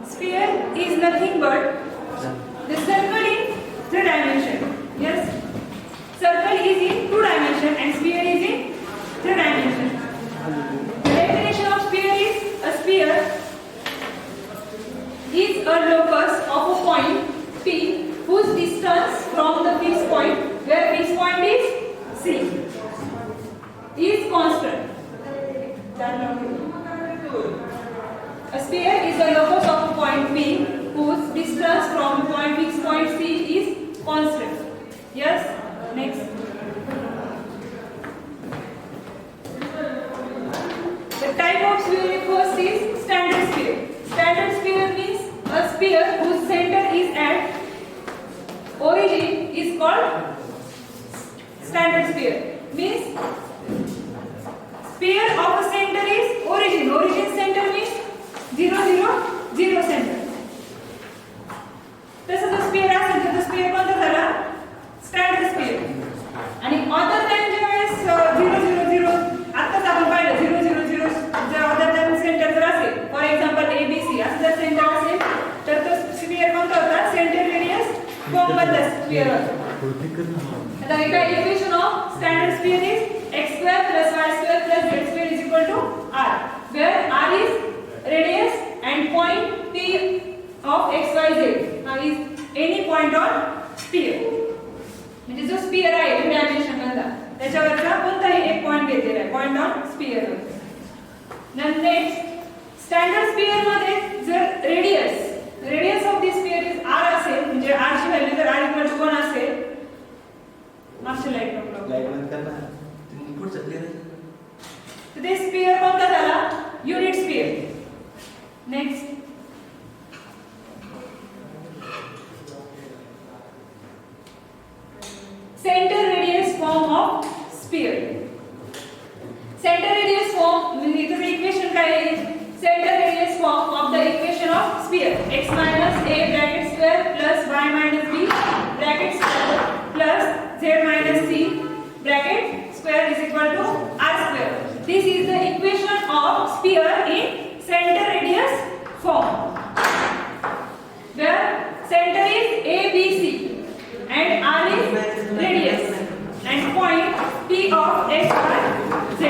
Sphere is nothing but the circle in 3 dimension. Yes, circle is in 2 dimension and sphere is in 3 dimension. The definition of sphere is a sphere is a locus of a point P whose distance from the fixed point, where fixed point is C, is constant. A sphere is a locus of a point P whose distance from point fixed point C is constant. Yes, next. The type of sphere first is standard sphere. Standard sphere means a sphere whose center is at origin is called standard sphere. Means sphere of a center is origin. Origin center means 0, 0, 0 center. तसं जर sphere असेल तर sphere कोणता झाला standard sphere. आणि other than ज्यावेळेस 0, 0, 0 आत्ताच आपण पाहिलं 0, 0, 0 जर अदर दॅन सेंटर जर असेल, फॉर एक्झाम्पल ABC असं जर सेंटर असेल तर तो स्फिअर कोणता होता सेंटर रेडियस फॉर्म मधला स्फिअर होता. आता एका equation of standard sphere is x² + y² + z² = r, where r is radius and point P of x y z is any point on sphere. म्हणजे जो स्फिअर आहे 2 dimension मधला त्याच्यावरचा कोणताही एक पॉइंट घेतलेला आहे point on sphere. Next standard sphere मध्ये जर radius of the sphere is r असेल, म्हणजे r ची व्हॅल्यू जर r = 1 असेल, मागच्या लाईट बंद करना पुढचं क्लियर आहे, तर ते स्फिअर कोणता झाला unit sphere. Next center radius form of sphere. Center radius form म्हणजे इथे इक्वेशन काय आहे, center radius form of the equation of sphere x minus a bracket square plus y minus b bracket square plus z minus c bracket square is equal to r square. This is the equation of sphere in center radius form, where center is a b c and r is radius and point P of x y z.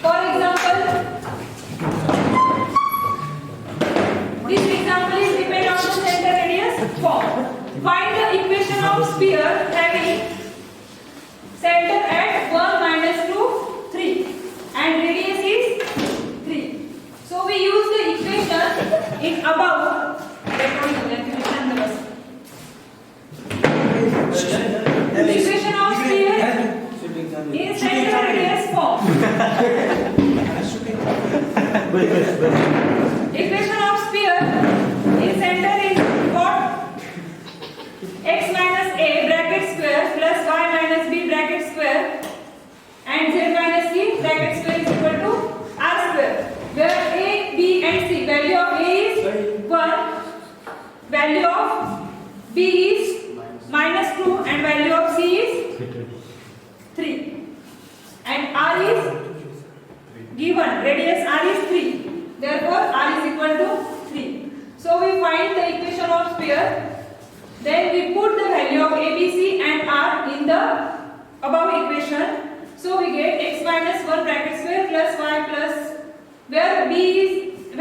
For example, this example is depend on the center radius form. Find the equation of sphere having center at 1, -2, 3 and radius is 3. So we use the equation in above. The equation of sphere is center radius form. Equation of sphere in center is what? X minus a bracket square plus y minus b bracket square and z minus c bracket square is equal to r square, where a, b and c, value of a is 1, value of b is -2 and value of c is 3 and r is given, radius r is 3, therefore r is equal to 3. So we find the equation of sphere, then we put the value of a, b, c and r in the above equation. So we get x minus 1 bracket square plus y plus, where b is,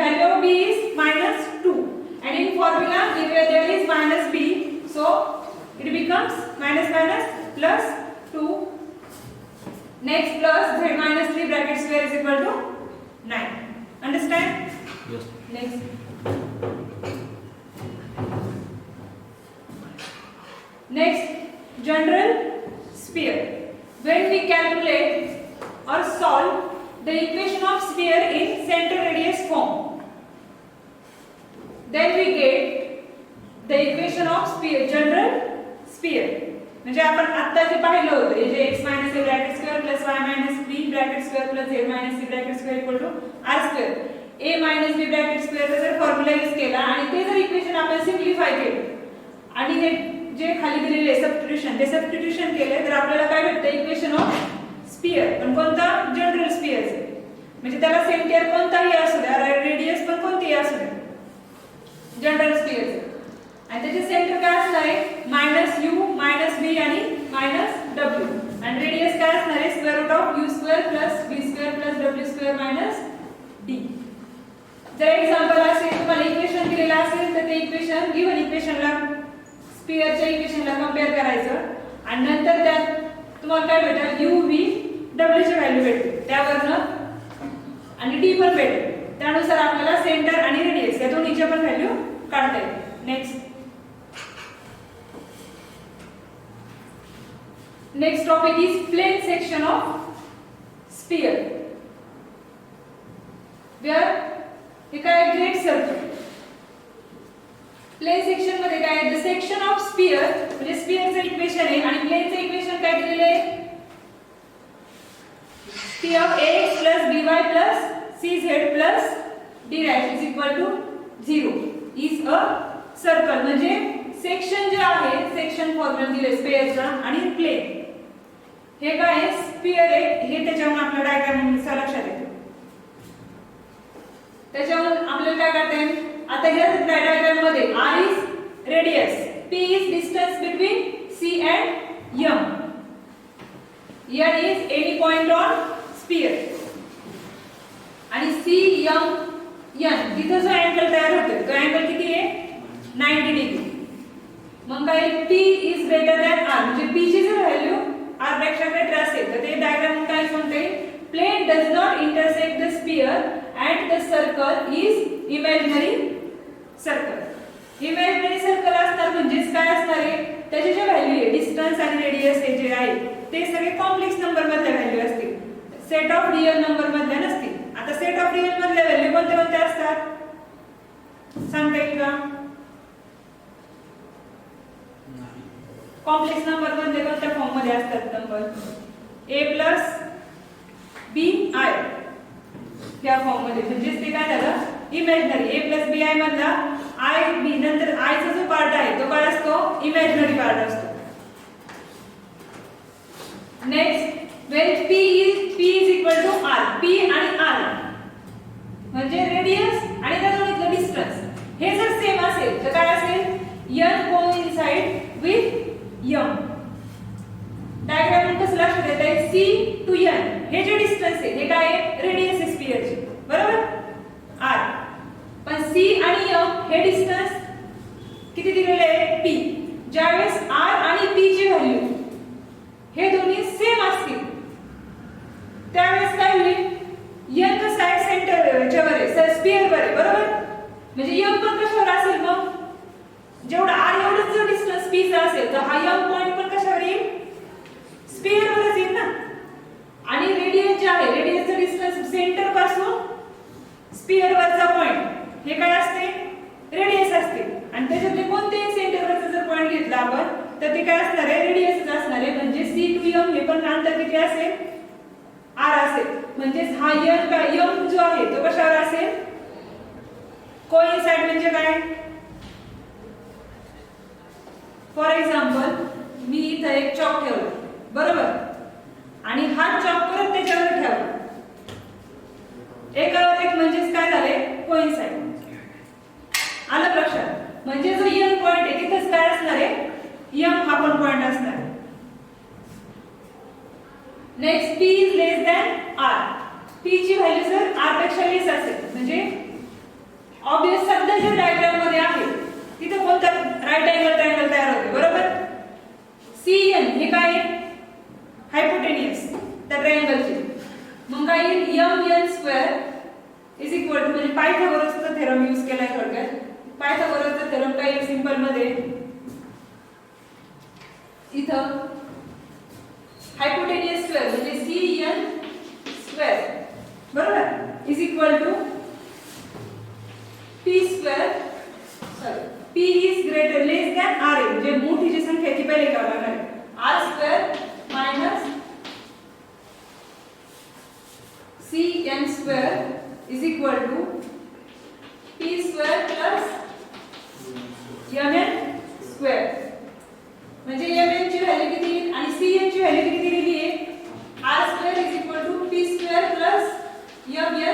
value of b is -2 and in formula where there is minus b, so it becomes minus plus 2. Next plus z minus 3 bracket square is equal to 9. Understand? Yes. Next, general sphere. When we calculate or solve the equation of sphere in center radius form, then we get the equation of sphere, general sphere. म्हणजे आपण आता जे पाहिलं होतं जे x - a bracket square plus y - b bracket square plus z - c bracket square equal to r square, a - b bracket स्क्वेअरचा जर formula use केला आणि ते जर इक्वेशन आपण सिम्प्लिफाय केले आणि हे जे खाली दिलेले सबस्टिट्यूशन ते सबस्टिट्यूशन केले तर आपल्याला काय भेटतं इक्वेशन ऑफ स्फियर. पण कोणता जनरल स्फियरचे, म्हणजे त्याला सेंटर कोणताही असू द्या, रेडियस पण कोणतीही असू द्या जनरल स्फिअरचं, आणि त्याचे सेंटर काय असणार आहे -u -b आणि -w, आणि रेडियस काय असणार आहे √u² + v² + w² - d. जर एक्झाम्पल असेल तुम्हाला इक्वेशन दिलेलं असेल तर ते इक्वेशन गिव्हन इक्वेशनला स्फिअरच्या इक्वेशनला कंपेअर करायचं, आणि नंतर त्यात तुम्हाला काय भेटेल u v w ची व्हॅल्यू भेटेल त्यावरनं, आणि d पण भेटेल. त्यानुसार आपल्याला सेंटर आणि रेडियस या दोन्हीच्या पण व्हॅल्यू काढता येईल. Next topic is plane section of sphere. Where हे काय ग्रेट सर्कल. प्लेन सेक्शन मध्ये काय आहे, द सेक्शन ऑफ स्फिअर म्हणजे स्फिअरचं इक्वेशन आहे, आणि प्लेनचं इक्वेशन काय दिलेलं आहे p of ax plus by plus cz plus d dash is equal to 0 is a circle. म्हणजे सेक्शन जे आहे सेक्शन फॉर्म्युला दिले स्फिअरचा, आणि प्लेन हे काय आहे स्फिअर आहे, हे त्याच्यावरून आपल्या डायग्राम नुसार लक्षात येते. त्याच्यावरून आपल्याला काय करता येईल, आता या डायग्राम मध्ये r is radius, p is distance between c and m, n is any point on sphere, आणि c m n तिथे जो अँगल तयार होतो तो अँगल किती आहे 90 डिग्री. मग काय p is greater than r, म्हणजे p ची जर व्हॅल्यू r पेक्षा ग्रेटर असेल तर ते डायग्राम काय सांगते, plane does not intersect the sphere and the circle is imaginary circle. Imaginary circle असणार म्हणजेच काय असणार आहे, त्याचे जे व्हॅल्यू आहे डिस्टन्स आणि रेडियस हे जे आहे ते सगळे कॉम्प्लेक्स नंबर मधल्या व्हॅल्यू असतील, सेट ऑफ रियल नंबर मधल्या नसतील. आता सेट ऑफ रियल मधल्या व्हॅल्यू कोणत्या कोणत्या असतात सांगता येईल का? कॉम्प्लेक्स नंबर मधले कोणत्या फॉर्म मध्ये असतात नंबर, a + b i या फॉर्म मध्ये, म्हणजे ते काय झालं इमॅजिनरी. a + b i मधला i b नंतर i चा जो पार्ट आहे तो काय असतो इमॅजिनरी पार्ट असतो. Next when p is equal to r, p आणि r म्हणजे रेडियस आणि त्या दोन्हीतलं डिस्टन्स हे जर सेम असेल तर काय असेल n coincide with m. Diagram कसं लक्षात येते c to n हे जे डिस्टन्स आहे हे काय आहे रेडियस आहे स्फिअरची, बरोबर r, पण c आणि m हे डिस्टन्स किती दिलेले आहे p. ज्यावेळेस r आणि p ची व्हॅल्यू हे दोन्ही सेम असतील त्यावेळेस काय होईल n कसं आहे सेंटरच्यावर आहे स्फिअरवर आहे, बरोबर. म्हणजे m पण कशावर असेल, मग जेवढा r एवढंच जर डिस्टन्स p चा असेल तर हा m पॉइंट पण कशावर येईल स्फिअरवरच येईल ना. आणि रेडियस जे आहे रेडियसचं डिस्टन्स सेंटर पासून स्फिअरवरचा पॉइंट हे काय असते रेडियस असते, आणि त्याच्यातले कोणतेही सेंटरवरचा जर पॉइंट घेतला आपण तर ते काय असणार आहे रेडियसच असणार आहे. म्हणजे c to m हे पण अंतर किती असेल r असेल, म्हणजे हा n का m जो आहे तो कशावर असेल कोइन्साइड. म्हणजे काय फॉर एक्झाम्पल मी इथे एक चॉक ठेवला, बरोबर, आणि हा चॉक परत त्याच्यावर ठेवला, एकावर एक म्हणजेच काय झाले कोइन्साइड. आलं लक्षात, म्हणजे जो n पॉइंट आहे तिथेच काय असणार आहे m हा पण पॉइंट असणार आहे. Next p is less than r, p ची व्हॅल्यू जर r पेक्षा लेस असेल म्हणजे ऑब्वियस सध्या जे डायग्राम मध्ये आहे तिथे कोणता राईट अँगल ट्रायंगल तयार होते, बरोबर. cn हे काय हायपोटेनियस त्या ट्रायंगलचे, मग काय येईल mn² इज इक्वल टू, म्हणजे पायथागोरसचा थेरम यूज केलाय थोडक्यात. पायथागोरसचा थेरम काय आहे सिंपल मध्ये इथं हायपोटेनियस स्क्वेअर म्हणजे cn², बरोबर, is equal to p², sorry p is greater less than r, म्हणजे मोठी जी संख्या ती पहिले घ्यावी लागणार r² cn² is equal to p² plus mn². म्हणजे mn ची व्हॅल्यू किती येईल आणि cn ची व्हॅल्यू किती दिलेली आहे r² is equal to p² plus mn².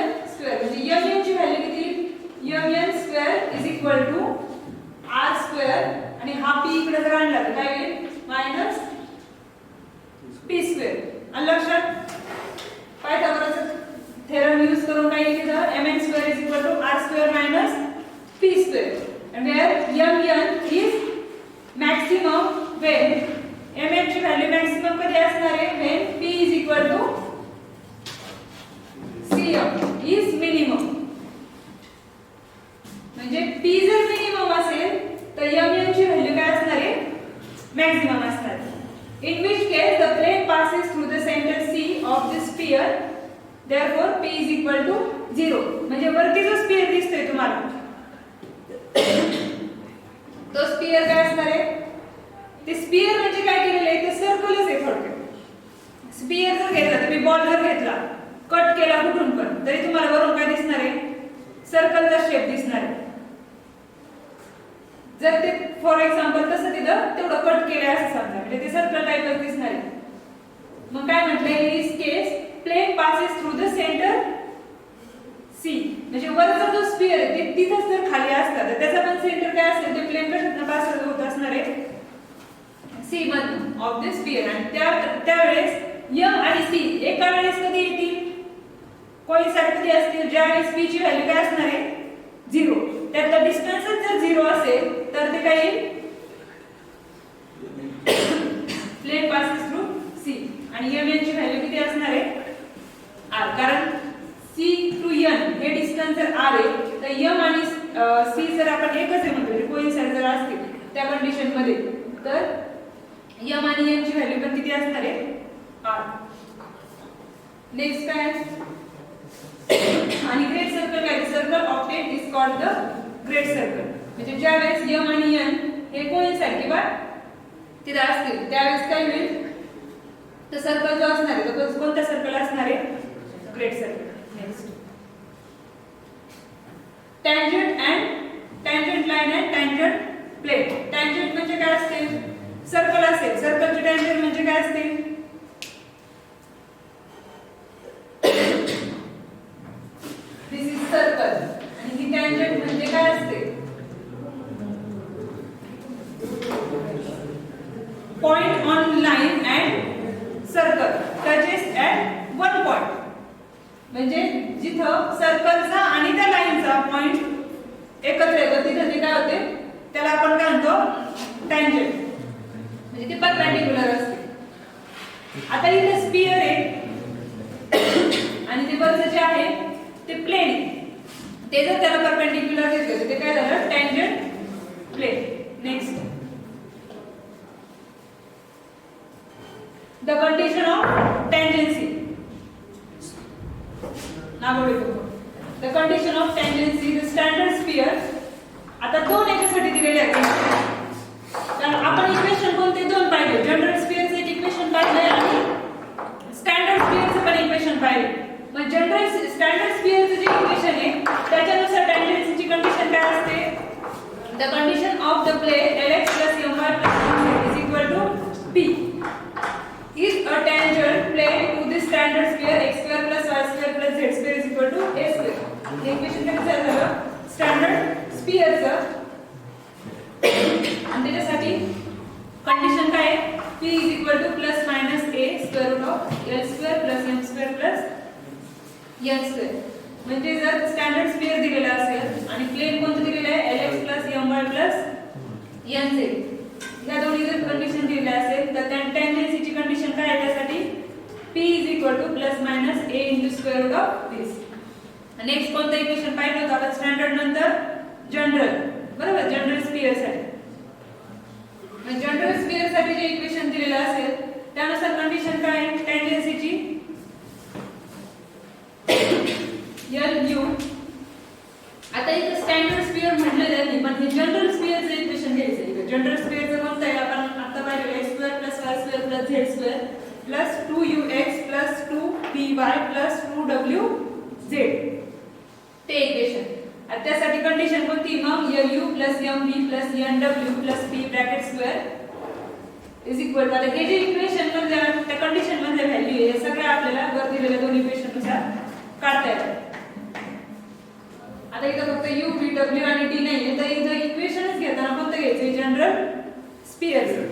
mn square is equal to r square minus p square, and where mn is maximum when mn ची व्हॅल्यू मॅक्सिमम कधी असणार आहे when p is equal to cm is minimum. म्हणजे p जर minimum असेल तर mn ची value काय असणार आहे मॅक्सिमम असणार आहे. In which case the plane passes through the center C of the sphere, therefore p is equal to 0. म्हणजे वरती जो स्फियर दिसतोय तुम्हाला तो स्फियर काय असणार आहे ते स्फियर म्हणजे काय केलेलं आहे ते सर्कलच आहे थोडक्यात. स्फियर जर घेतला तुम्ही बॉल जर घेतला कट केला कुठून पण तरी तुम्हाला वरून काय दिसणार आहे सर्कलचा शेप दिसणार आहे. जर ते फॉर एक्झाम्पल तसं तिथं तेवढं कट केलं असं समजा म्हणजे ते सर्कल टाइपच दिसणार आहे. मग काय म्हटलंय in this case plane passes through the centre C, म्हणजे वरचा जो स्फियर आहे ते तिथंच जर खाली असता तर त्याचा पण सेंटर काय असेल ते प्लेन कशातून पास होत असणार आहे सी मधून ऑफ द स्फियर. आणि त्यावेळेस m आणि c एका वेळेस कधी येतील कोइन्साइड कधी असतील ज्यावेळेस p ची व्हॅल्यू काय असणार आहे 0. त्यातला डिस्टन्सच जर 0 असेल तर ते काय येईल प्लेन पासेस थ्रू c आणि mn ची व्हॅल्यू किती असणार आहे r. कारण c टू n हे डिस्टन्स जर r आहे तर m आणि c जर आपण एकच आहे म्हणजे कोइन्साइड जर असतील त्या कंडिशन मध्ये तर m आणि n ची व्हॅल्यू पण किती असणार आहे r. नेक्स्ट काय आणि ग्रेट सर्कल काय circle obtain is called the great circle. म्हणजे ज्या वेळेस m आणि n हे कोइन्साइड किंवा तिथे असतील त्यावेळेस काय होईल तर सर्कल जो असणार आहे तो कोणता सर्कल असणार आहे great circle. Next tangent and tangent line and tangent plane. Tangent म्हणजे काय असते सर्कल असेल सर्कलचे टँजंट म्हणजे काय असते दिस इज सर्कल आणि ही टँजंट म्हणजे काय असते point on line and circle touches at one point. म्हणजे जिथं सर्कलचा आणि त्या लाईनचा पॉइंट एकत्र येतो तिथे जे काय होते त्याला आपण काय म्हणतो टँजंट म्हणजे ते परपेंडिक्युलर असते. आता इथे स्फियर आहे आणि ते वरचं जे आहे ते प्लेन आहे ते जर त्याला परपेंडिक्युलर घेतलं ते काय झालं tangent plane. Next the condition of tangency. Now what do you do? The condition of tangency, the standard sphere. आता दोन याच्यासाठी दिलेले आहेत कारण आपण इक्वेशन कोणते दोन पाहिले जनरल स्फिअरचं एक इक्वेशन पाहिलंय आणि स्टँडर्ड स्फिअरचं पण इक्वेशन पाहिले. मग जनरल स्टँडर्ड स्फिअरचं जे इक्वेशन आहे त्याच्यानुसार टँजन्सीची कंडिशन काय असते the condition of the plane lx + my + is equal to p is a tangent plane to the standard sphere x² + y² + z² is equal to a². हे equation काय झालं standard स्फिअरचं आणि त्याच्यासाठी कंडिशन काय आहे p is equal to ± a √l² + m² + n². म्हणजे जर standard sphere दिलेला असेल आणि प्लेन कोणतं दिलेलं आहे lx + my + nz या दोन्ही जर कंडिशन दिलेल्या असेल तर त्या टँजन्सीची कंडिशन काय आहे त्यासाठी p = ± a √√. नेक्स्ट कोणतं इक्वेशन पाहिलं होतं आपण स्टँडर्ड नंतर जनरल बरोबर जनरल स्फिअर साठी. म्हणजे जनरल स्फिअर साठी जे इक्वेशन दिलेलं असेल त्यानुसार कंडिशन काय आहे टँजन्सीची lu. आता इथे स्टँडर्ड स्फिअर म्हटलं त्यांनी पण हे जनरल स्फिअरचं इक्वेशन घ्यायचं आहे. जनरल स्फिअरचं कोणतं आहे आपण आता पाहिलं x² + y² + z² + 2ux + 2py + 2wz ते इक्वेशन. आता त्यासाठी कंडिशन कोणती मग lu + mv + nw + p bracket square is equal to. आता हे जे इक्वेशन मध्ये त्या कंडिशन मध्ये व्हॅल्यू आहे हे सगळं आपल्याला वर दिलेल्या दोन इक्वेशन नुसार काढता येतं. आता इथं फक्त u v w आणि d नाहीये तर इथं इक्वेशनच घेताना कोणतं घ्यायचं जनरल स्फिअरचं.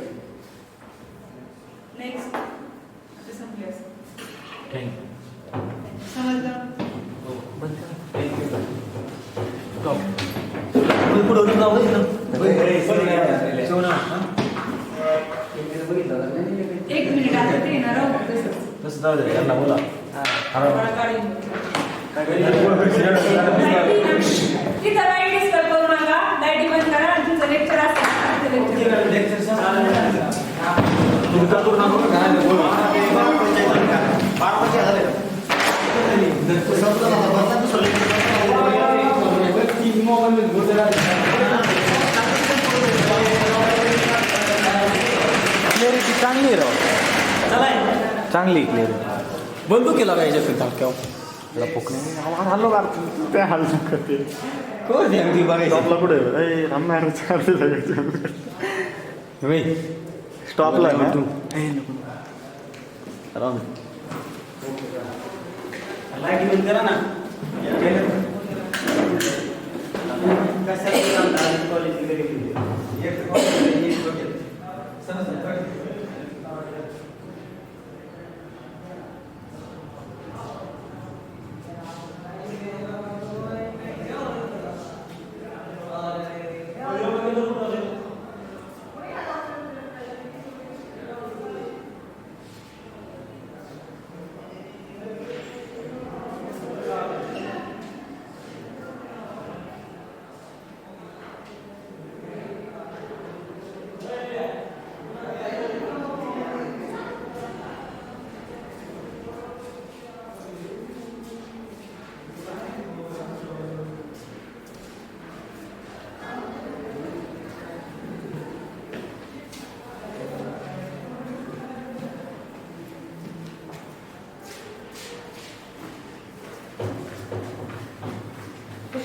नेक्स्ट आता संपले असं थँक्यू समजलं. थँक्यू. पुढे जाऊ एक मिनिट आता ते येणार आहोत तसंच. तसं जाऊ दे यांना बोला मला काढून. तिथं लाईट डिस्टर्ब करू नका. लाईटी बंद करा आणि तुमचं लेक्चर क्लिअरिटी चांगली आहे राव चांगली क्लिअर बंदूक केला पाहिजे धाक्यावर त्याला पोकणे हल्लो काय हाल करते स्टॉपला कुठे स्टॉपला ना तू लाईट बंद करा ना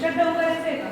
शटडाऊन करायचंय का?